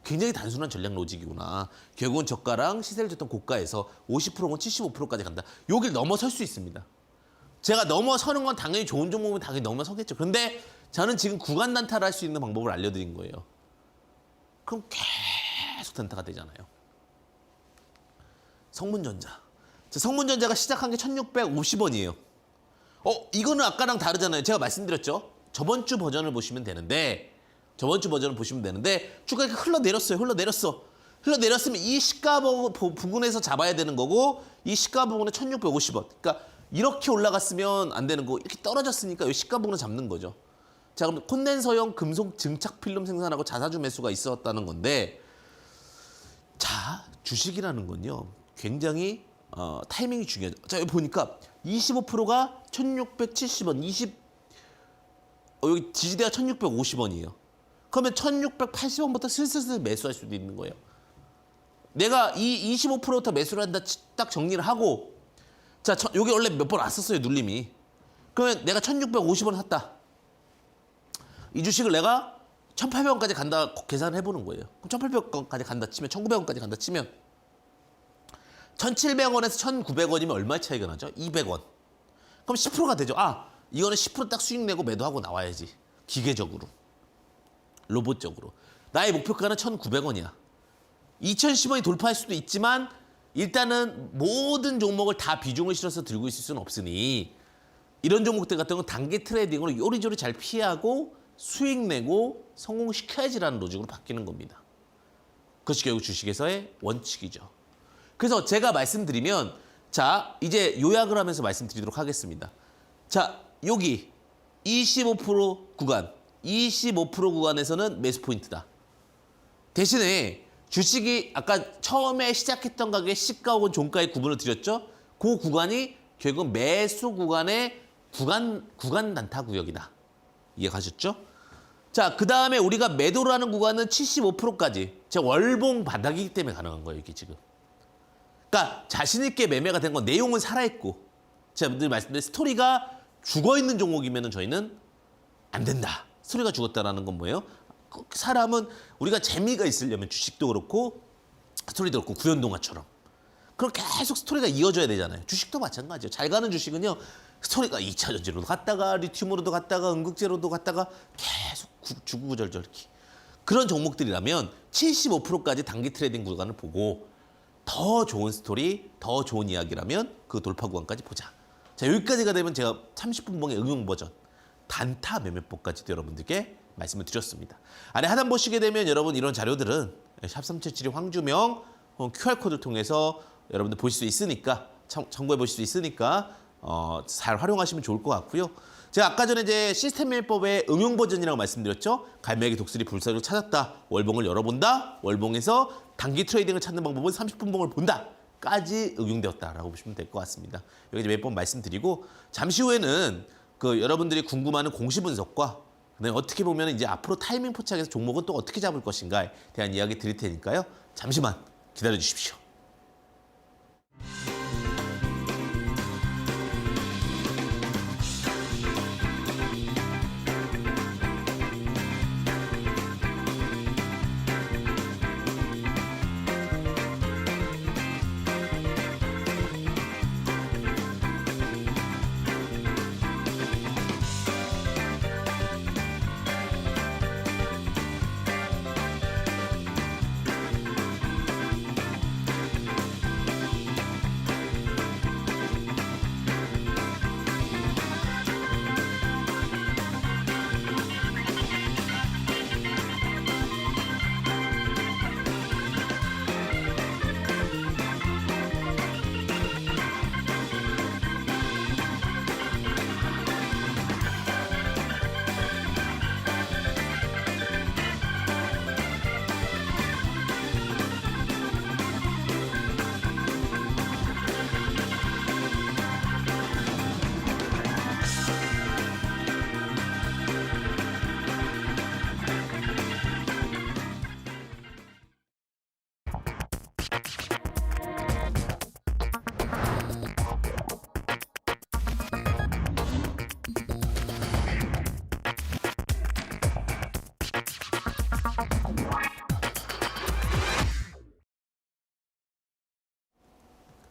굉장히 단순한 전략 로직이구나. 결국은 저가랑 시세를 줬던 고가에서 50%건 75%까지 간다. 여길 넘어설 수 있습니다. 제가 넘어서는 건 당연히 좋은 종목이면 당연히 넘어서겠죠. 그런데 저는 지금 구간 단타를 할 수 있는 방법을 알려드린 거예요. 그럼 계속 단타가 되잖아요. 성문전자. 성문전자가 시작한 게 1,650원이에요. 이거는 아까랑 다르잖아요. 제가 말씀드렸죠. 저번 주 버전을 보시면 되는데 주가가 흘러내렸어요. 흘러내렸으면 이 시가 부근에서 잡아야 되는 거고 이 시가 부근은 1,650원. 그러니까 이렇게 올라갔으면 안 되는 거고 이렇게 떨어졌으니까 이 시가 부근을 잡는 거죠. 자, 그럼 콘덴서형 금속 증착 필름 생산하고 자사주 매수가 있었다는 건데 자, 주식이라는 건요. 굉장히 타이밍이 중요하죠. 자, 여기 보니까 25%가 1,670원, 여기 지지대가 1,650원이에요. 그러면 1,680원부터 슬슬 매수할 수도 있는 거예요. 내가 이 25%부터 매수를 한다 딱 정리를 하고 자, 여기 원래 몇 번 왔었어요, 눌림이. 그러면 내가 1,650원 샀다. 이 주식을 내가 1,800원까지 간다 계산을 해보는 거예요. 그럼 1,800원까지 간다 치면 1,900원까지 간다 치면 1,700원에서 1,900원이면 얼마 차이가 나죠? 200원. 그럼 10%가 되죠. 이거는 10% 딱 수익 내고 매도하고 나와야지. 기계적으로. 로봇적으로. 나의 목표가는 1,900원이야. 2,010원이 돌파할 수도 있지만 일단은 모든 종목을 다 비중을 실어서 들고 있을 수는 없으니 이런 종목들 같은 건 단기 트레이딩으로 요리조리 잘 피하고 수익 내고 성공시켜야지라는 로직으로 바뀌는 겁니다. 그것이 결국 주식에서의 원칙이죠. 그래서 제가 말씀드리면 자, 이제 요약을 하면서 말씀드리도록 하겠습니다. 자, 여기 25% 구간, 25% 구간에서는 매수 포인트다. 대신에 주식이 아까 처음에 시작했던 가격의 시가 혹은 종가의 구분을 드렸죠. 그 구간이 결국 매수 구간의 구간 단타 구역이다. 이해가셨죠? 자, 그 다음에 우리가 매도를 하는 구간은 75%까지. 제 월봉 바닥이기 때문에 가능한 거예요, 이게 지금. 그러니까 자신 있게 매매가 된 건 내용은 살아있고, 제가 늘 말씀드린 스토리가 죽어있는 종목이면 저희는 안 된다. 스토리가 죽었다라는 건 뭐예요? 사람은 우리가 재미가 있으려면 주식도 그렇고 스토리도 그렇고 구연동화처럼 그럼 계속 스토리가 이어져야 되잖아요. 주식도 마찬가지예요. 잘 가는 주식은요. 스토리가 2차 전지로도 갔다가 리튬으로도 갔다가 응급제로도 갔다가 계속 주구절절 이렇게. 그런 종목들이라면 75%까지 단기 트레이딩 구간을 보고 더 좋은 스토리, 더 좋은 이야기라면 그 돌파 구간까지 보자. 자, 여기까지가 되면 제가 30분 봉의 응용 버전 단타 매매법까지도 여러분들께 말씀을 드렸습니다. 아래 하단 보시게 되면 여러분 이런 자료들은 샵3772 황주명 QR코드를 통해서 여러분들 보실 수 있으니까 참고해 보실 수 있으니까 잘 활용하시면 좋을 것 같고요. 제가 아까 전에 이제 시스템 매매법의 응용 버전이라고 말씀드렸죠. 갈매기 독수리 불사조를 찾았다. 월봉을 열어본다. 월봉에서 단기 트레이딩을 찾는 방법은 30분 봉을 본다. 까지 응용되었다라고 보시면 될 것 같습니다. 여기 이제 몇 번 말씀드리고 잠시 후에는 그 여러분들이 궁금해하는 공시 분석과 그다음에 어떻게 보면 이제 앞으로 타이밍 포착해서 종목은 또 어떻게 잡을 것인가에 대한 이야기 드릴 테니까요. 잠시만 기다려 주십시오.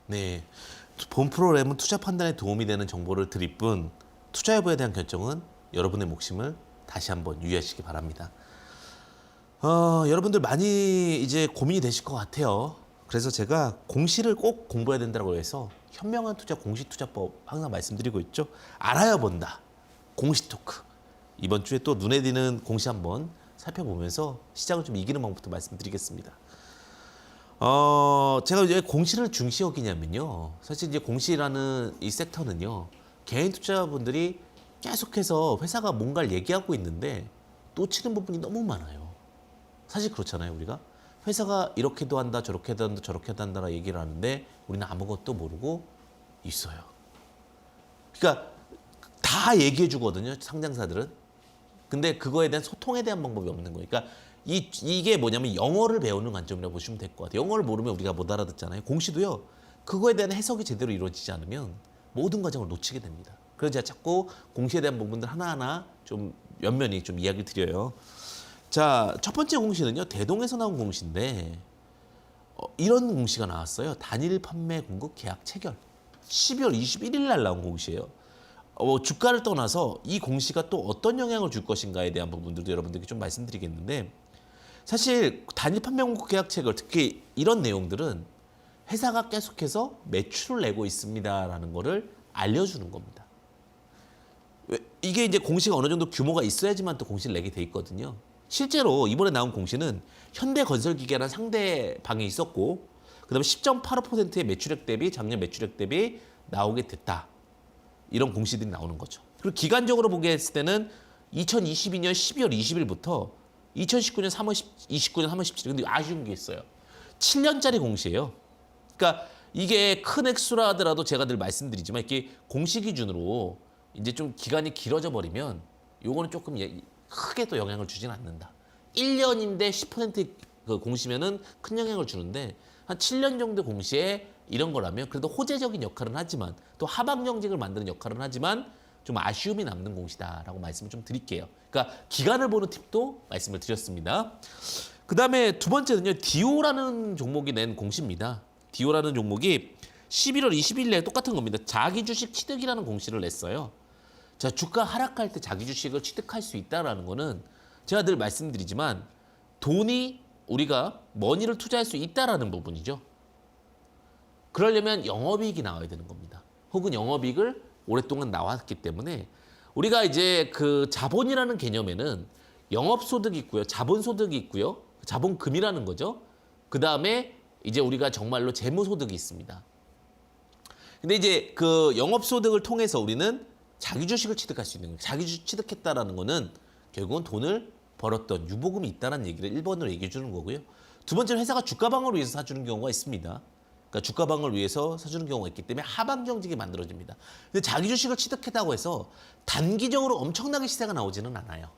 네, 본 프로그램은 투자 판단에 도움이 되는 정보를 드릴 뿐 투자 여부에 대한 결정은 여러분의 몫임을 다시 한번 유의하시기 바랍니다. 여러분들 많이 이제 고민이 되실 것 같아요. 그래서 제가 공시를 꼭 공부해야 된다고 해서 현명한 투자 공시투자법 항상 말씀드리고 있죠. 알아야 본다. 공시 토크. 이번 주에 또 눈에 띄는 공시 한번 살펴보면서 시장을 좀 이기는 방법부터 말씀드리겠습니다. 제가 왜 공시를 중시 여기냐면요. 사실 이제 공시라는 이 섹터는요. 개인 투자자분들이 계속해서 회사가 뭔가를 얘기하고 있는데 놓치는 부분이 너무 많아요. 사실 그렇잖아요, 우리가. 회사가 이렇게도 한다, 저렇게도 한다, 저렇게도 한다라 얘기를 하는데 우리는 아무것도 모르고 있어요. 그러니까 다 얘기해 주거든요, 상장사들은. 근데 그거에 대한 소통에 대한 방법이 없는 거예요. 그러니까 이게 뭐냐면 영어를 배우는 관점이라고 보시면 될 것 같아요. 영어를 모르면 우리가 못 알아듣잖아요. 공시도요. 그거에 대한 해석이 제대로 이루어지지 않으면 모든 과정을 놓치게 됩니다. 그래서 제가 자꾸 공시에 대한 부분들 하나하나 좀 면면히 좀 이야기를 드려요. 자, 첫 번째 공시는요. 대동에서 나온 공시인데 이런 공시가 나왔어요. 단일 판매 공급 계약 체결. 12월 21일 날 나온 공시예요. 주가를 떠나서 이 공시가 또 어떤 영향을 줄 것인가에 대한 부분들도 여러분들께 좀 말씀드리겠는데 사실 단일 판매 공급 계약 체결 특히 이런 내용들은 회사가 계속해서 매출을 내고 있습니다라는 거를 알려주는 겁니다. 이게 이제 공시가 어느 정도 규모가 있어야지만 또 공시를 내게 돼 있거든요. 실제로 이번에 나온 공시는 현대건설기계라는 상대방이 있었고 그다음에 10.85%의 매출액 대비 작년 매출액 대비 나오게 됐다. 이런 공시들이 나오는 거죠. 그리고 기간적으로 보게 했을 때는 2022년 12월 20일부터 2019년 3월 29년 3월 17일. 근데 아쉬운 게 있어요. 7년짜리 공시예요. 그러니까 이게 큰 액수라 하더라도 제가 늘 말씀드리지만 이렇게 공시 기준으로 이제 좀 기간이 길어져 버리면 요거는 조금 크게 또 영향을 주진 않는다. 1년인데 10%그 공시면은 큰 영향을 주는데 한 7년 정도 공시에 이런 거라면 그래도 호재적인 역할은 하지만 또 하방 정직을 만드는 역할은 하지만 좀 아쉬움이 남는 공시다라고 말씀을 좀 드릴게요. 그러니까 기간을 보는 팁도 말씀을 드렸습니다. 그다음에 두 번째는요. 디오라는 종목이 낸 공시입니다. 디오라는 종목이 11월 20일 날 똑같은 겁니다. 자기 주식 취득이라는 공시를 냈어요. 자, 주가 하락할 때 자기 주식을 취득할 수 있다라는 거는 제가 늘 말씀드리지만 돈이 우리가 머니를 투자할 수 있다라는 부분이죠. 그러려면 영업이익이 나와야 되는 겁니다. 혹은 영업이익을 오랫동안 나왔기 때문에 우리가 이제 그 자본이라는 개념에는 영업소득이 있고요. 자본소득이 있고요. 자본금이라는 거죠. 그다음에 이제 우리가 정말로 재무소득이 있습니다. 근데 이제 그 영업소득을 통해서 우리는 자기 주식을 취득할 수 있는 거예요. 자기 주식 취득했다라는 거는 결국은 돈을 벌었던 유보금이 있다는 얘기를 1번으로 얘기해 주는 거고요. 두 번째는 회사가 주가방을 위해서 사주는 경우가 있습니다. 그러니까 주가방을 위해서 사주는 경우가 있기 때문에 하방정직이 만들어집니다. 근데 자기 주식을 취득했다고 해서 단기적으로 엄청나게 시세가 나오지는 않아요.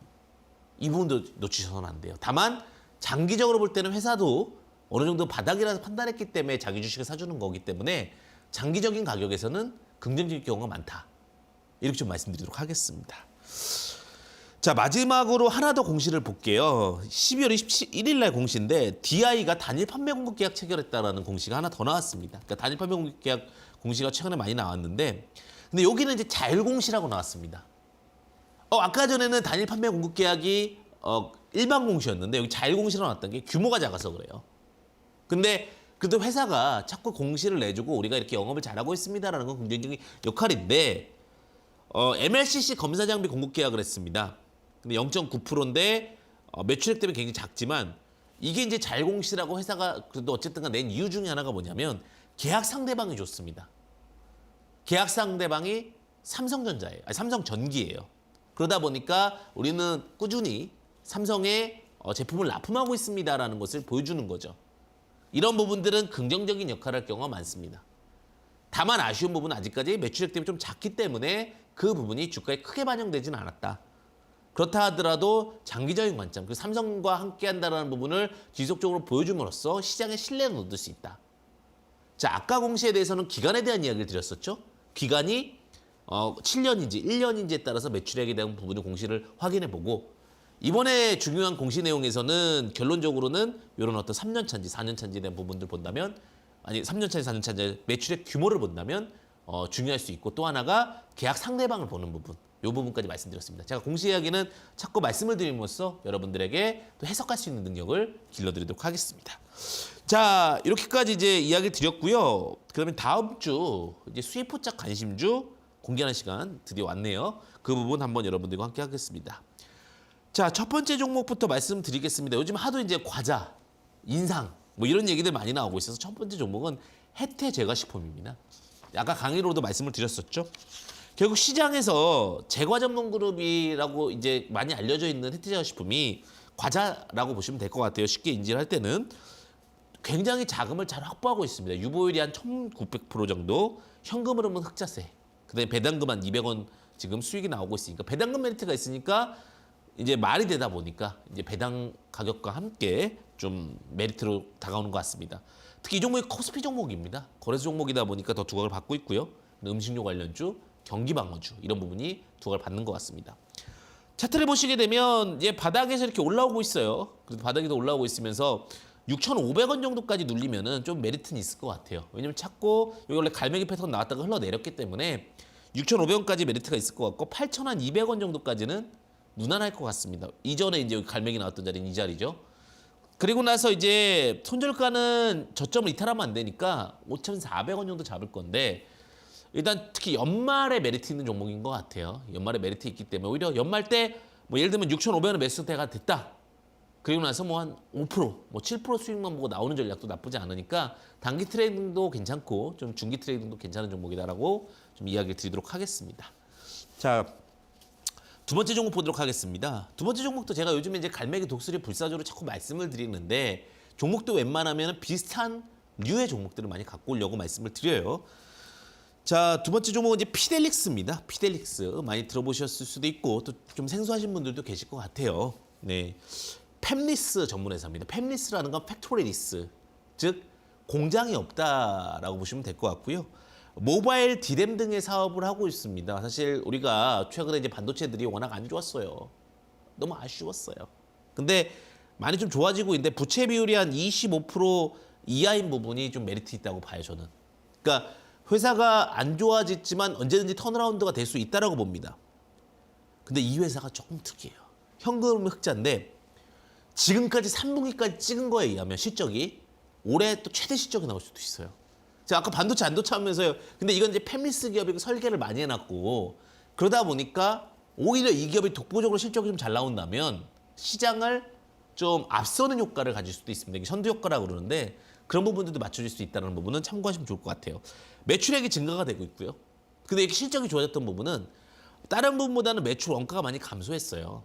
이 부분도 놓치셔서는 안 돼요. 다만 장기적으로 볼 때는 회사도 어느 정도 바닥이라서 판단했기 때문에 자기 주식을 사주는 거기 때문에 장기적인 가격에서는 긍정적인 경우가 많다. 이렇게 좀 말씀드리도록 하겠습니다. 자, 마지막으로 하나 더 공시를 볼게요. 12월 21일 날 공시인데 DI가 단일 판매 공급 계약 체결했다라는 공시가 하나 더 나왔습니다. 그러니까 단일 판매 공급 계약 공시가 최근에 많이 나왔는데 근데 여기는 이제 자율공시라고 나왔습니다. 아까 전에는 단일 판매 공급 계약이 일반 공시였는데 여기 자율공시로 나왔던 게 규모가 작아서 그래요. 근데 그래도 회사가 자꾸 공시를 내주고 우리가 이렇게 영업을 잘하고 있습니다라는 건 긍정적인 역할인데 MLCC 검사 장비 공급 계약을 했습니다. 근데 0.9%인데 매출액 대비 굉장히 작지만 이게 이제 자율공시라고 회사가 그래도 어쨌든 낸 이유 중에 하나가 뭐냐면 계약 상대방이 좋습니다. 계약 상대방이 삼성전자예요. 아니, 삼성전기예요. 그러다 보니까 우리는 꾸준히 삼성의 제품을 납품하고 있습니다라는 것을 보여주는 거죠. 이런 부분들은 긍정적인 역할을 할 경우가 많습니다. 다만 아쉬운 부분은 아직까지 매출액 대비 좀 작기 때문에 그 부분이 주가에 크게 반영되지는 않았다. 그렇다 하더라도 장기적인 관점, 그 삼성과 함께한다는 부분을 지속적으로 보여줌으로써 시장의 신뢰를 얻을 수 있다. 자, 아까 공시에 대해서는 기간에 대한 이야기를 드렸었죠. 기간이 7년인지 1년인지에 따라서 매출액에 대한 부분의 공시를 확인해보고 이번에 중요한 공시 내용에서는 결론적으로는 이런 어떤 3년 차인지 4년 차인지에 대한 부분들 본다면 아니 3년 차인지 4년 차인지 매출액 규모를 본다면 중요할 수 있고 또 하나가 계약 상대방을 보는 부분 이 부분까지 말씀드렸습니다. 제가 공시 이야기는 자꾸 말씀을 드림으로써 여러분들에게 또 해석할 수 있는 능력을 길러드리도록 하겠습니다. 자, 이렇게까지 이제 이야기 드렸고요. 그러면 다음 주 이제 수입 포착 관심주 공개하는 시간 드디어 왔네요. 그 부분 한번 여러분들과 함께 하겠습니다. 자, 첫 번째 종목부터 말씀드리겠습니다. 요즘 하도 이제 과자, 인상 뭐 이런 얘기들 많이 나오고 있어서 첫 번째 종목은 혜태 제과식품입니다. 아까 강의로도 말씀을 드렸었죠. 결국 시장에서 제과 전문 그룹이라고 이제 많이 알려져 있는 혜태 제과식품이 과자라고 보시면 될 것 같아요. 쉽게 인지를 할 때는 굉장히 자금을 잘 확보하고 있습니다. 유보율이 한 1,900% 정도, 현금으로는 흑자세, 그다음에 배당금 한 200원 지금 수익이 나오고 있으니까 배당금 메리트가 있으니까 이제 말이 되다 보니까 이제 배당 가격과 함께 좀 메리트로 다가오는 것 같습니다. 특히 이 종목이 코스피 종목입니다. 거래소 종목이다 보니까 더 두각을 받고 있고요. 음식료 관련주, 경기방어주 이런 부분이 두각을 받는 것 같습니다. 차트를 보시게 되면 이제 바닥에서 이렇게 올라오고 있어요. 그래서 바닥에도 올라오고 있으면서 6,500원 정도까지 눌리면은 좀 메리트는 있을 것 같아요. 왜냐면 찾고 여기 원래 갈매기 패턴 나왔다가 흘러내렸기 때문에 6,500원까지 메리트가 있을 것 같고 8,200원 정도까지는 무난할 것 같습니다. 이전에 이제 여기 갈매기 나왔던 자리는 이 자리죠. 그리고 나서 이제 손절가는 저점을 이탈하면 안 되니까 5,400원 정도 잡을 건데 일단 특히 연말에 메리트 있는 종목인 것 같아요. 연말에 메리트 있기 때문에 오히려 연말 때 뭐 예를 들면 6,500원에 매수대가 됐다. 그리고 나서 뭐 한 5%, 뭐 7% 수익만 보고 나오는 전략도 나쁘지 않으니까 단기 트레이딩도 괜찮고 좀 중기 트레이딩도 괜찮은 종목이다라고 좀 이야기를 드리도록 하겠습니다. 자, 두 번째 종목 보도록 하겠습니다. 두 번째 종목도 제가 요즘에 이제 갈매기 독수리 불사조로 자꾸 말씀을 드리는데 종목도 웬만하면 비슷한 류의 종목들을 많이 갖고 오려고 말씀을 드려요. 자, 두 번째 종목은 이제 피델릭스입니다. 피델릭스 많이 들어보셨을 수도 있고 또 좀 생소하신 분들도 계실 것 같아요. 네, 팹리스 전문 회사입니다. 팹리스라는 건 팩토리리스, 즉 공장이 없다라고 보시면 될 것 같고요. 모바일 디램 등의 사업을 하고 있습니다. 사실 우리가 최근에 이제 반도체들이 워낙 안 좋았어요. 너무 아쉬웠어요. 근데 많이 좀 좋아지고 있는데 부채 비율이 한 25% 이하인 부분이 좀 메리트 있다고 봐요, 저는. 그러니까 회사가 안 좋아졌지만 언제든지 턴어라운드가 될 수 있다라고 봅니다. 근데 이 회사가 조금 특이해요. 현금 흑자인데 지금까지 3분기까지 찍은 거에 의하면 실적이 올해 또 최대 실적이 나올 수도 있어요. 제가 아까 반도체 하면서요. 근데 이건 이제 팹리스 기업이 설계를 많이 해놨고 그러다 보니까 오히려 이 기업이 독보적으로 실적이 좀 잘 나온다면 시장을 좀 앞서는 효과를 가질 수도 있습니다. 이게 선두 효과라고 그러는데 그런 부분들도 맞춰질 수 있다는 부분은 참고하시면 좋을 것 같아요. 매출액이 증가가 되고 있고요. 근데 이렇게 실적이 좋아졌던 부분은 다른 부분보다는 매출 원가가 많이 감소했어요.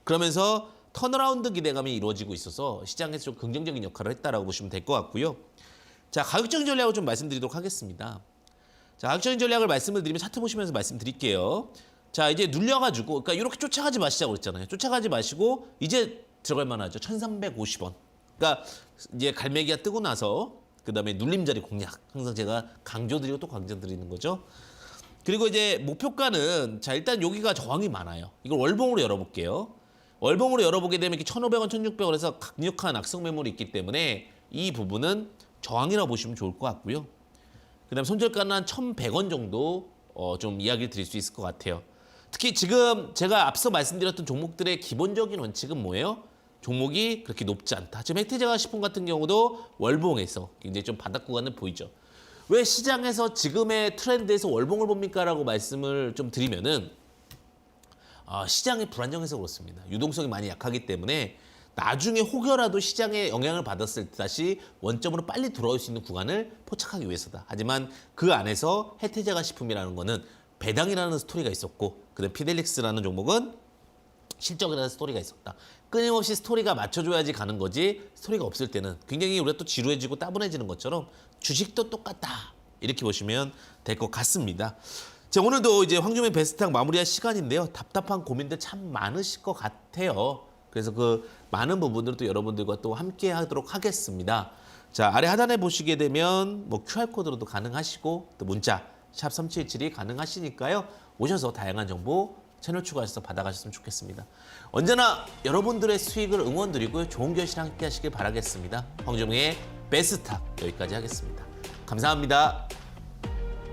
그러면서 턴어라운드 기대감이 이루어지고 있어서 시장에서 좀 긍정적인 역할을 했다라고 보시면 될 것 같고요. 자, 가격적인 전략을 좀 말씀드리도록 하겠습니다. 자, 가격적인 전략을 말씀을 드리면 차트 보시면서 말씀드릴게요. 자, 이제 눌려가지고, 그러니까 이렇게 쫓아가지 마시자고 그랬잖아요. 쫓아가지 마시고 이제 들어갈 만하죠. 1,350원. 그러니까 이제 갈매기가 뜨고 나서 그다음에 눌림자리 공략. 항상 제가 강조드리고 또 강조드리는 거죠. 그리고 이제 목표가는 자, 일단 여기가 저항이 많아요. 이걸 월봉으로 열어볼게요. 월봉으로 열어보게 되면 이렇게 1,500원, 1,600원에서 강력한 악성 매물이 있기 때문에 이 부분은 저항이라고 보시면 좋을 것 같고요. 그다음에 손절가는 한 1,100원 정도 좀 이야기를 드릴 수 있을 것 같아요. 특히 지금 제가 앞서 말씀드렸던 종목들의 기본적인 원칙은 뭐예요? 종목이 그렇게 높지 않다. 지금 혜태제가 식품 같은 경우도 월봉에서 굉장히 좀 바닥 구간을 보이죠. 왜 시장에서 지금의 트렌드에서 월봉을 봅니까? 라고 말씀을 좀 드리면은 시장이 불안정해서 그렇습니다. 유동성이 많이 약하기 때문에 나중에 혹여라도 시장에 영향을 받았을 때 다시 원점으로 빨리 돌아올 수 있는 구간을 포착하기 위해서다. 하지만 그 안에서 혜태제가 식품이라는 거는 배당이라는 스토리가 있었고 그다음 피델릭스라는 종목은 실적이라는 스토리가 있었다. 끊임없이 스토리가 맞춰줘야지 가는 거지 스토리가 없을 때는 굉장히 우리가 또 지루해지고 따분해지는 것처럼 주식도 똑같다. 이렇게 보시면 될 것 같습니다. 자, 오늘도 이제 황주명 베스트탁 마무리할 시간인데요. 답답한 고민들 참 많으실 것 같아요. 그래서 그 많은 부분들을 또 여러분들과 또 함께 하도록 하겠습니다. 자, 아래 하단에 보시게 되면 뭐 QR코드로도 가능하시고 또 문자 샵 3717이 가능하시니까요. 오셔서 다양한 정보 채널 추가해서 받아가셨으면 좋겠습니다. 언제나 여러분들의 수익을 응원드리고 좋은 결실 함께 하시길 바라겠습니다. 황주명의 베스트탁 여기까지 하겠습니다. 감사합니다.